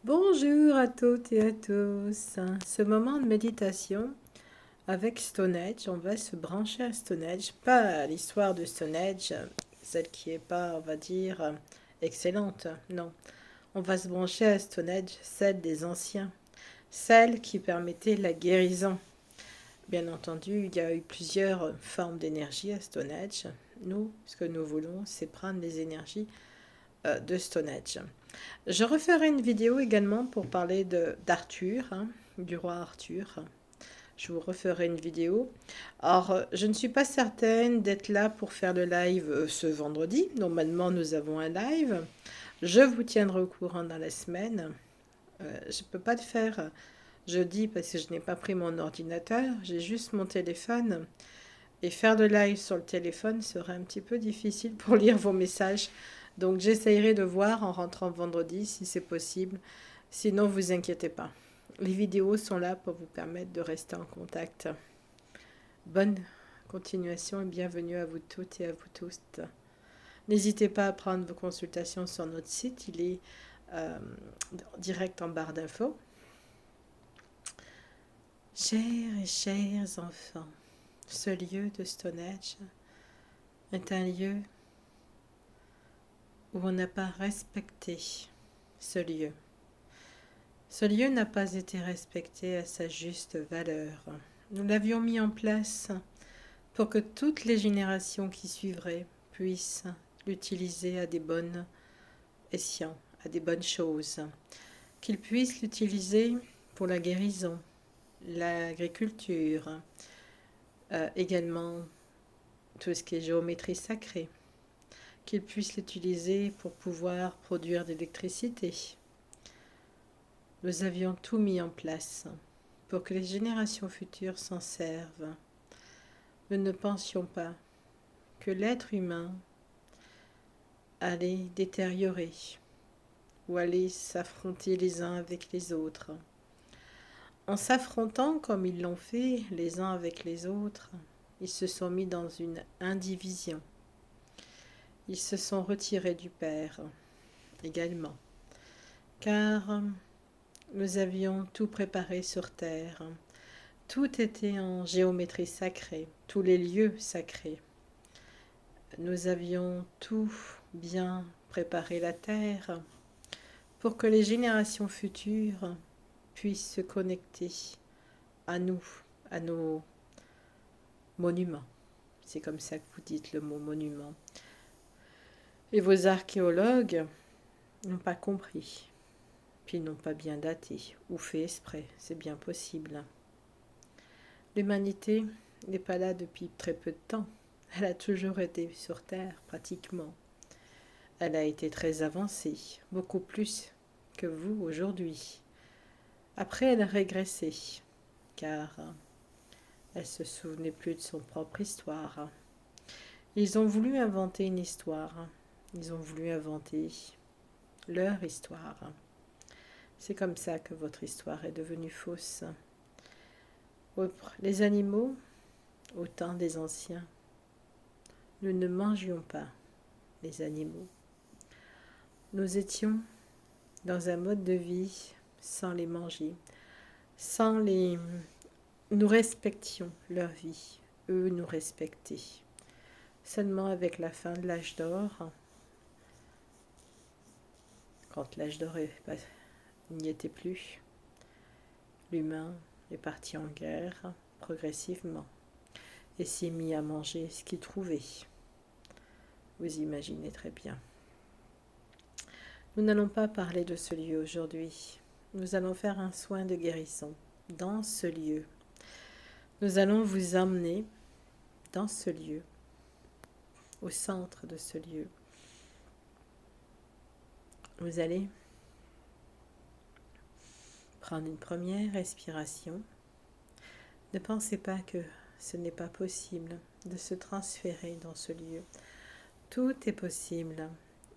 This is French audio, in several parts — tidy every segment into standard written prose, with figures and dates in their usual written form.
Bonjour à toutes et à tous. Ce moment de méditation avec Stonehenge, on va se brancher à Stonehenge, pas à l'histoire de Stonehenge, celle qui est pas, on va dire, excellente, non. On va se brancher à Stonehenge, celle des anciens, celle qui permettait la guérison. Bien entendu, il y a eu plusieurs formes d'énergie à Stonehenge. Nous, ce que nous voulons, c'est prendre les énergies de Stonehenge. Je referai une vidéo également pour parler d'Arthur, du roi Arthur. Je vous referai une vidéo. Alors, je ne suis pas certaine d'être là pour faire le live ce vendredi. Normalement, nous avons un live. Je vous tiendrai au courant dans la semaine. Je ne peux pas le faire jeudi parce que je n'ai pas pris mon ordinateur. J'ai juste mon téléphone. Et faire de live sur le téléphone serait un petit peu difficile pour lire vos messages. Donc j'essayerai de voir en rentrant vendredi si c'est possible. Sinon, vous inquiétez pas. Les vidéos sont là pour vous permettre de rester en contact. Bonne continuation et bienvenue à vous toutes et à vous tous. N'hésitez pas à prendre vos consultations sur notre site. Il est direct en barre d'infos. Chers et chers enfants, ce lieu de Stonehenge est un lieu où on n'a pas respecté ce lieu. Ce lieu n'a pas été respecté à sa juste valeur. Nous l'avions mis en place pour que toutes les générations qui suivraient puissent l'utiliser à des bonnes escients, à des bonnes choses. Qu'ils puissent l'utiliser pour la guérison, l'agriculture, également tout ce qui est géométrie sacrée. Qu'ils puissent l'utiliser pour pouvoir produire de l'électricité. Nous avions tout mis en place pour que les générations futures s'en servent. Nous ne pensions pas que l'être humain allait détériorer ou allait s'affronter les uns avec les autres. En s'affrontant comme ils l'ont fait les uns avec les autres, ils se sont mis dans une indivision. Ils se sont retirés du Père également, car nous avions tout préparé sur terre. Tout était en géométrie sacrée, tous les lieux sacrés. Nous avions tout bien préparé la terre pour que les générations futures puissent se connecter à nous, à nos monuments. C'est comme ça que vous dites le mot monument. Et vos archéologues n'ont pas compris, puis n'ont pas bien daté, ou fait exprès, c'est bien possible. L'humanité n'est pas là depuis très peu de temps. Elle a toujours été sur Terre, pratiquement. Elle a été très avancée, beaucoup plus que vous aujourd'hui. Après, elle a régressé, car elle se souvenait plus de son propre histoire. Ils ont voulu inventer une histoire. Ils ont voulu inventer leur histoire. C'est comme ça que votre histoire est devenue fausse. Les animaux, au temps des anciens, nous ne mangions pas les animaux. Nous étions dans un mode de vie sans les manger, sans les... Nous respections leur vie, eux nous respectaient. Seulement avec la fin de l'âge d'or, quand l'âge d'or n'y était plus, l'humain est parti en guerre progressivement et s'est mis à manger ce qu'il trouvait. Vous imaginez très bien. Nous n'allons pas parler de ce lieu aujourd'hui. Nous allons faire un soin de guérison dans ce lieu. Nous allons vous emmener dans ce lieu, au centre de ce lieu. Vous allez prendre une première respiration. Ne pensez pas que ce n'est pas possible de se transférer dans ce lieu. Tout est possible.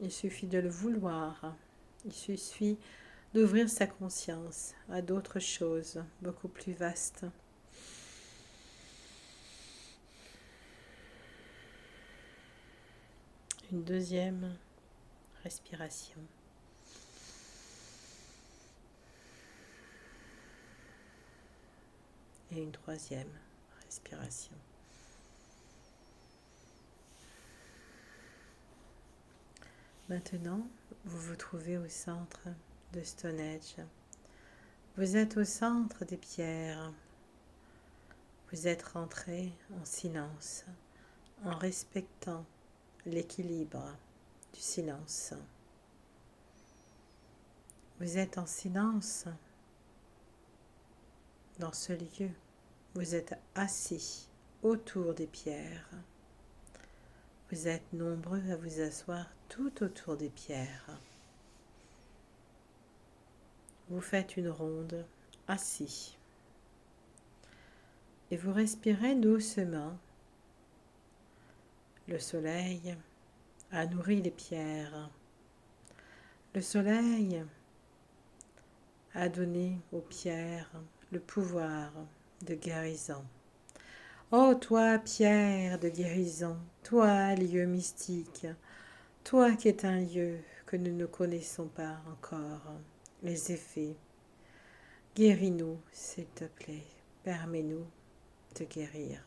Il suffit de le vouloir. Il suffit d'ouvrir sa conscience à d'autres choses beaucoup plus vastes. Une deuxième respiration. et une troisième respiration. Maintenant, vous vous trouvez au centre de Stonehenge. Vous êtes au centre des pierres. Vous êtes rentré en silence, en respectant l'équilibre du silence. Vous êtes en silence dans ce lieu. Vous êtes assis autour des pierres. Vous êtes nombreux à vous asseoir tout autour des pierres. Vous faites une ronde assis et vous respirez doucement. Le soleil a nourri les pierres. Le soleil a donné aux pierres le pouvoir de guérison. Ô toi, pierre de guérison, toi, lieu mystique, toi qui es un lieu que nous ne connaissons pas encore, les effets, guéris-nous, s'il te plaît, permets-nous de guérir.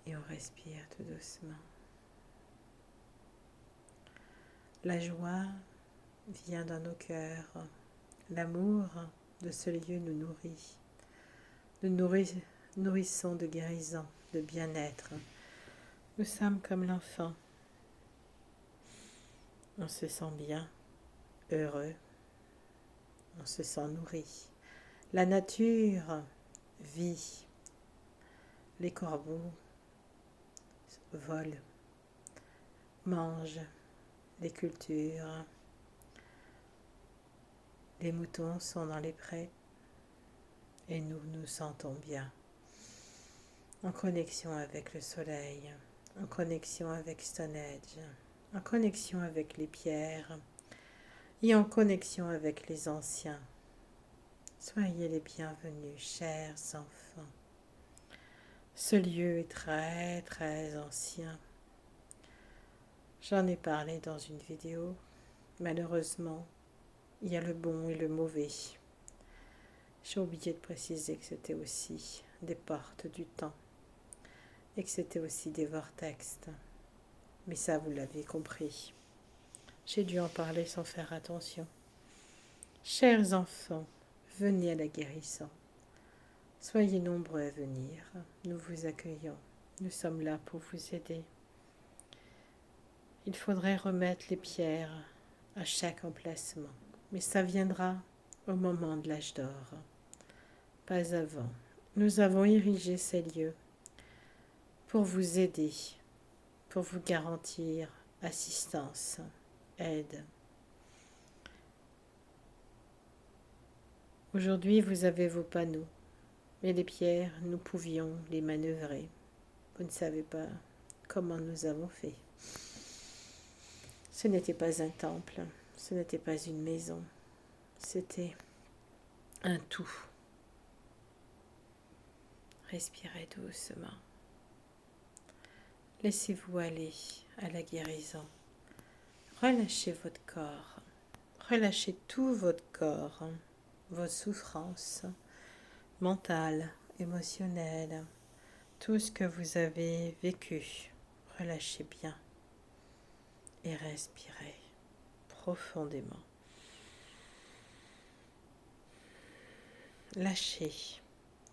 Et on respire tout doucement. La joie vient dans nos cœurs, l'amour de ce lieu nous nourrit. Nous nourrissons de guérison, de bien-être. Nous sommes comme l'enfant. On se sent bien, heureux, on se sent nourri. La nature vit. Les corbeaux volent, mangent les cultures. Les moutons sont dans les prés et nous nous sentons bien. En connexion avec le soleil, en connexion avec Stonehenge, en connexion avec les pierres et en connexion avec les anciens. Soyez les bienvenus, chers enfants. Ce lieu est très très ancien. J'en ai parlé dans une vidéo. Malheureusement, il y a le bon et le mauvais. J'ai oublié de préciser que c'était aussi des portes du temps et que c'était aussi des vortex. Mais ça, vous l'avez compris. J'ai dû en parler sans faire attention. Chers enfants, venez à la guérison. Soyez nombreux à venir. Nous vous accueillons. Nous sommes là pour vous aider. Il faudrait remettre les pierres à chaque emplacement. Mais ça viendra au moment de l'âge d'or. Pas avant. Nous avons érigé ces lieux pour vous aider, pour vous garantir assistance, aide. Aujourd'hui, vous avez vos panneaux, mais les pierres, nous pouvions les manœuvrer. Vous ne savez pas comment nous avons fait. Ce n'était pas un temple, ce n'était pas une maison, c'était un tout. Respirez doucement. Laissez-vous aller à la guérison. Relâchez votre corps. Relâchez tout votre corps, vos souffrances mentales, émotionnelles, tout ce que vous avez vécu. Relâchez bien et respirez profondément. Lâchez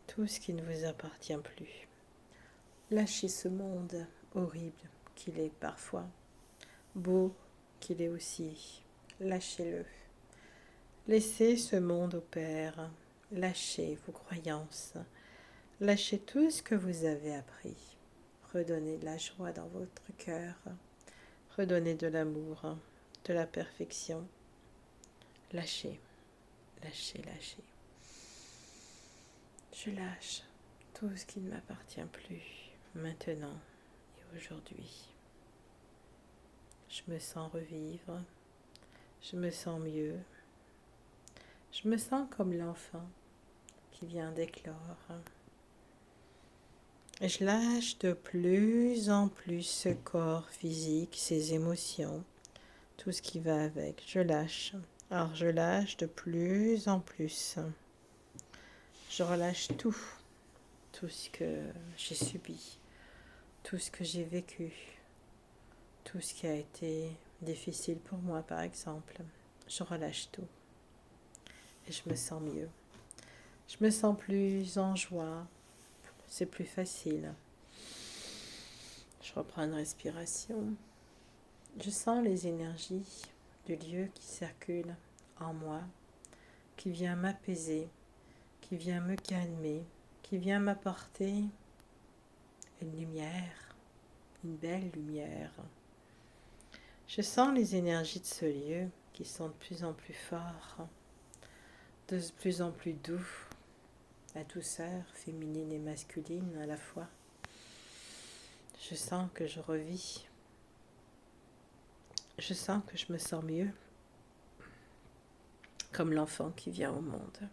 tout ce qui ne vous appartient plus. Lâchez ce monde horrible qu'il est parfois, beau qu'il est aussi. Lâchez-le. Laissez ce monde au Père. Lâchez vos croyances. Lâchez tout ce que vous avez appris. Redonnez de la joie dans votre cœur. Redonnez de l'amour, de la perfection. Lâchez, lâchez, lâchez. Je lâche tout ce qui ne m'appartient plus, maintenant et aujourd'hui. Je me sens revivre, je me sens mieux, je me sens comme l'enfant qui vient d'éclore. Et je lâche de plus en plus ce corps physique, ses émotions, tout ce qui va avec. Je lâche. Alors je lâche de plus en plus. Je relâche tout, tout ce que j'ai subi, tout ce que j'ai vécu, tout ce qui a été difficile pour moi par exemple. Je relâche tout et je me sens mieux. Je me sens plus en joie, c'est plus facile. Je reprends une respiration. Je sens les énergies du lieu qui circulent en moi, qui vient m'apaiser, qui vient me calmer, qui vient m'apporter une lumière, une belle lumière. Je sens les énergies de ce lieu qui sont de plus en plus forts, de plus en plus doux, la douceur féminine et masculine à la fois. Je sens que je revis. Je sens que je me sens mieux, comme l'enfant qui vient au monde.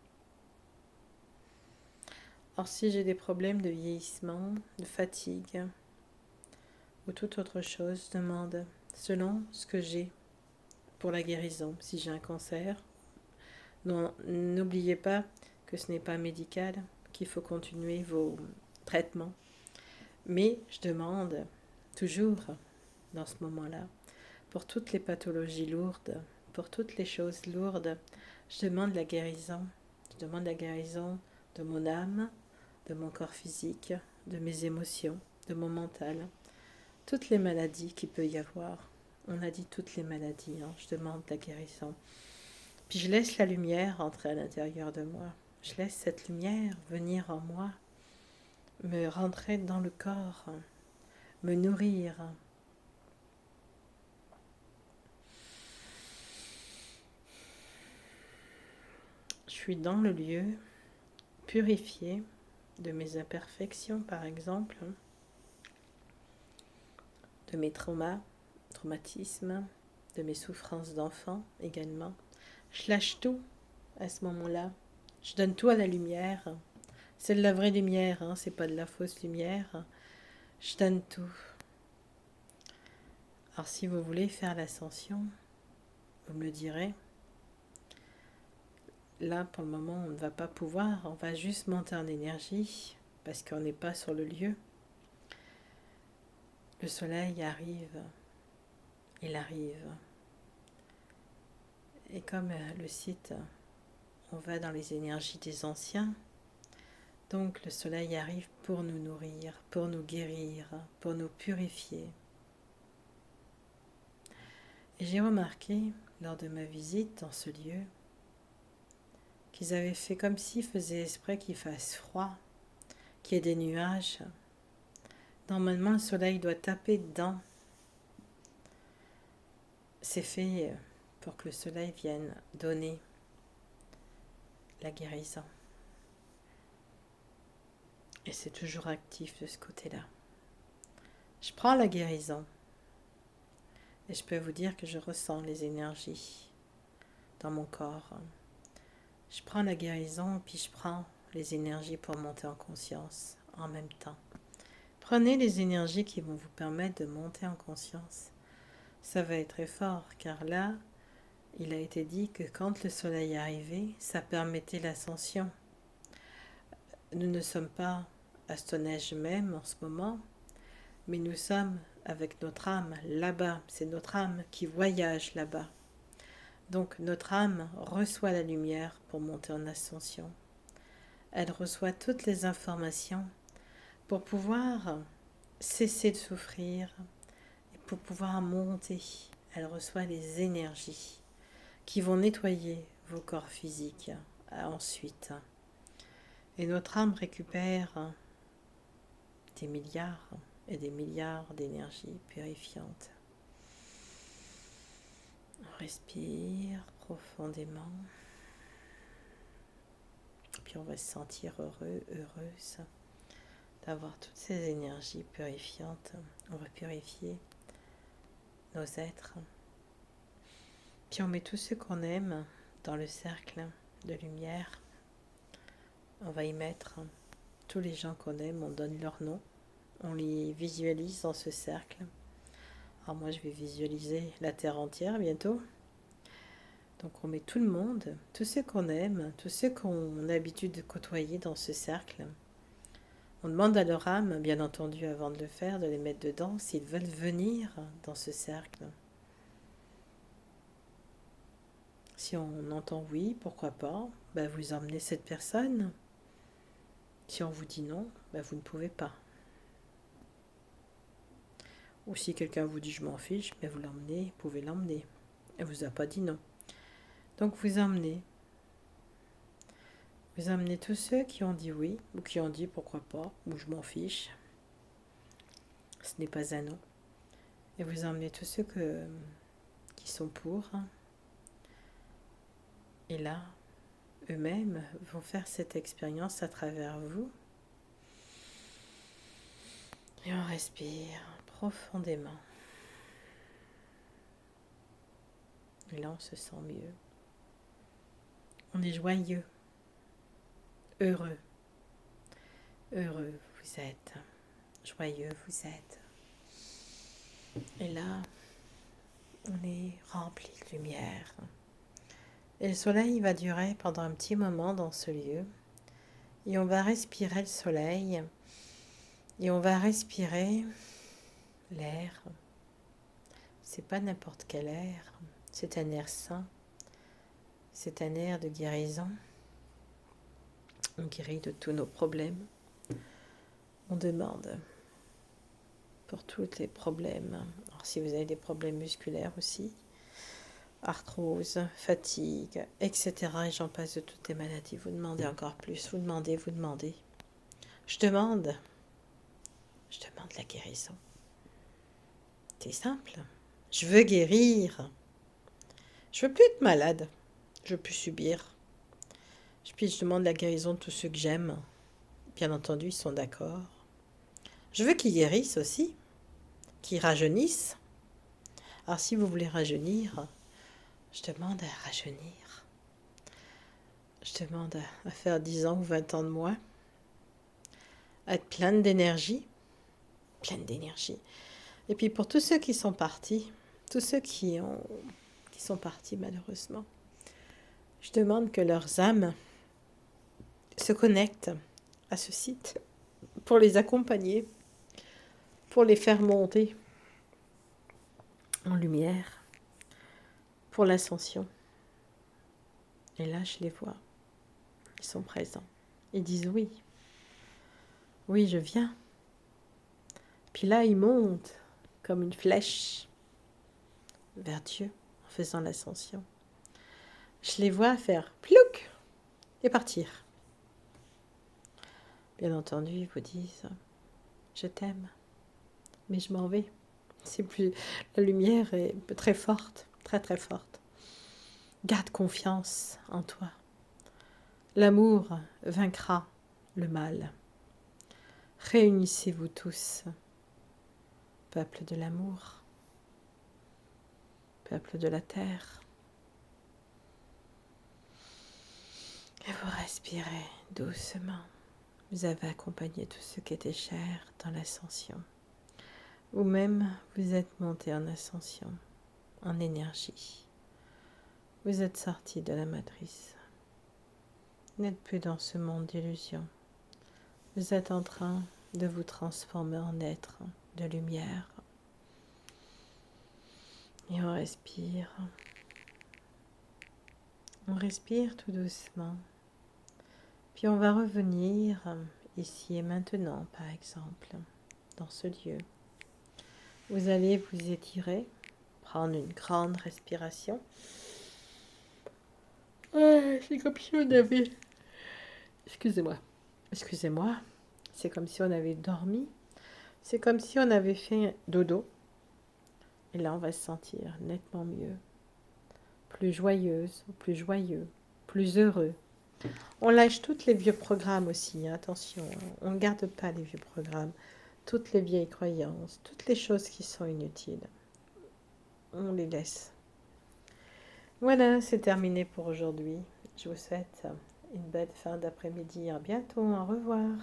Or, si j'ai des problèmes de vieillissement, de fatigue ou toute autre chose, demande selon ce que j'ai pour la guérison. Si j'ai un cancer, n'oubliez pas que ce n'est pas médical, qu'il faut continuer vos traitements. Mais je demande toujours, dans ce moment-là, pour toutes les pathologies lourdes, pour toutes les choses lourdes, je demande la guérison. Je demande la guérison de mon âme, de mon corps physique, de mes émotions, de mon mental, toutes les maladies qu'il peut y avoir. On a dit toutes les maladies, hein. Je demande la guérison. Puis je laisse la lumière entrer à l'intérieur de moi. Je laisse cette lumière venir en moi, me rentrer dans le corps, me nourrir. Je suis dans le lieu, purifié de mes imperfections, par exemple, de mes traumatismes, de mes souffrances d'enfant également. Je lâche tout à ce moment-là. Je donne tout à la lumière. C'est de la vraie lumière, hein, c'est pas de la fausse lumière. Je donne tout. Alors si vous voulez faire l'ascension, vous me le direz. Là, pour le moment, on ne va pas pouvoir. On va juste monter en énergie parce qu'on n'est pas sur le lieu. Le soleil arrive. Il arrive. Et comme le site, on va dans les énergies des anciens. Donc le soleil arrive pour nous nourrir, pour nous guérir, pour nous purifier. Et j'ai remarqué, lors de ma visite dans ce lieu, qu'ils avaient fait comme s'ils faisaient exprès qu'il fasse froid, qu'il y ait des nuages. Normalement, le soleil doit taper dedans. C'est fait pour que le soleil vienne donner la guérison. Et c'est toujours actif de ce côté-là. Je prends la guérison. Et je peux vous dire que je ressens les énergies dans mon corps. Je prends la guérison, puis je prends les énergies pour monter en conscience en même temps. Prenez les énergies qui vont vous permettre de monter en conscience. Ça va être très fort, car là, il a été dit que quand le soleil est arrivé, ça permettait l'ascension. Nous ne sommes pas à Stonehenge même en ce moment, mais nous sommes avec notre âme là-bas. C'est notre âme qui voyage là-bas. Donc notre âme reçoit la lumière pour monter en ascension. Elle reçoit toutes les informations pour pouvoir cesser de souffrir et pour pouvoir monter. Elle reçoit les énergies qui vont nettoyer vos corps physiques ensuite. Et notre âme récupère des milliards et des milliards d'énergies purifiantes. On respire profondément. Puis on va se sentir heureux, heureuse d'avoir toutes ces énergies purifiantes. On va purifier nos êtres. Puis on met tout ce qu'on aime dans le cercle de lumière. On va y mettre tous les gens qu'on aime, on donne leur nom. On les visualise dans ce cercle. Alors moi je vais visualiser la Terre entière bientôt. Donc on met tout le monde, tous ceux qu'on aime, tous ceux qu'on a l'habitude de côtoyer dans ce cercle. On demande à leur âme, bien entendu, avant de le faire, de les mettre dedans, s'ils veulent venir dans ce cercle. Si on entend oui, pourquoi pas, ben vous emmenez cette personne. Si on vous dit non, ben vous ne pouvez pas. Ou si quelqu'un vous dit je m'en fiche, ben vous l'emmenez, vous pouvez l'emmener. Elle vous a pas dit non. Donc vous emmenez. Vous emmenez tous ceux qui ont dit oui, ou qui ont dit pourquoi pas, ou je m'en fiche. Ce n'est pas un non. Et vous emmenez tous ceux qui sont pour. Et là, eux-mêmes vont faire cette expérience à travers vous. Et on respire profondément. Et là, on se sent mieux. On est joyeux, heureux. Heureux vous êtes, joyeux vous êtes. Et là, on est rempli de lumière. Et le soleil va durer pendant un petit moment dans ce lieu. Et on va respirer le soleil. Et on va respirer l'air. C'est pas n'importe quel air. C'est un air sain. C'est un air de guérison. On guérit de tous nos problèmes. On demande pour tous les problèmes. Alors, si vous avez des problèmes musculaires aussi, arthrose, fatigue, etc. Et j'en passe de toutes les maladies. Vous demandez encore plus. Vous demandez, vous demandez. Je demande la guérison. C'est simple. Je veux guérir. Je veux plus être malade. Je veux plus subir. Puis je demande la guérison de tous ceux que j'aime. Bien entendu, ils sont d'accord. Je veux qu'ils guérissent aussi. Qu'ils rajeunissent. Alors si vous voulez rajeunir, je demande à rajeunir. Je demande à faire 10 ans ou 20 ans de moins. À être pleine d'énergie. Pleine d'énergie. Et puis pour tous ceux qui sont partis, tous ceux qui sont partis malheureusement, je demande que leurs âmes se connectent à ce site pour les accompagner, pour les faire monter en lumière, pour l'ascension. Et là, je les vois. Ils sont présents. Ils disent oui. Oui, je viens. Puis là, ils montent comme une flèche vers Dieu en faisant l'ascension. Je les vois faire plouc et partir. Bien entendu, ils vous disent je t'aime, mais je m'en vais. C'est plus, la lumière est très forte, très très forte. Garde confiance en toi. L'amour vaincra le mal. Réunissez-vous tous, peuple de l'amour, peuple de la terre. Et vous respirez doucement. Vous avez accompagné tous ceux qui étaient chers dans l'ascension. Vous-même, vous êtes monté en ascension, en énergie. Vous êtes sorti de la matrice. Vous n'êtes plus dans ce monde d'illusions. Vous êtes en train de vous transformer en être de lumière. Et on respire. On respire tout doucement. Puis on va revenir ici et maintenant, par exemple, dans ce lieu. Vous allez vous étirer, prendre une grande respiration. C'est comme si on avait... Excusez-moi. C'est comme si on avait dormi. C'est comme si on avait fait dodo. Et là, on va se sentir nettement mieux. Plus joyeuse, plus joyeux, plus heureux. On lâche tous les vieux programmes aussi, hein, attention. On ne garde pas les vieux programmes. Toutes les vieilles croyances, toutes les choses qui sont inutiles. On les laisse. Voilà, c'est terminé pour aujourd'hui. Je vous souhaite une belle fin d'après-midi. À bientôt, au revoir.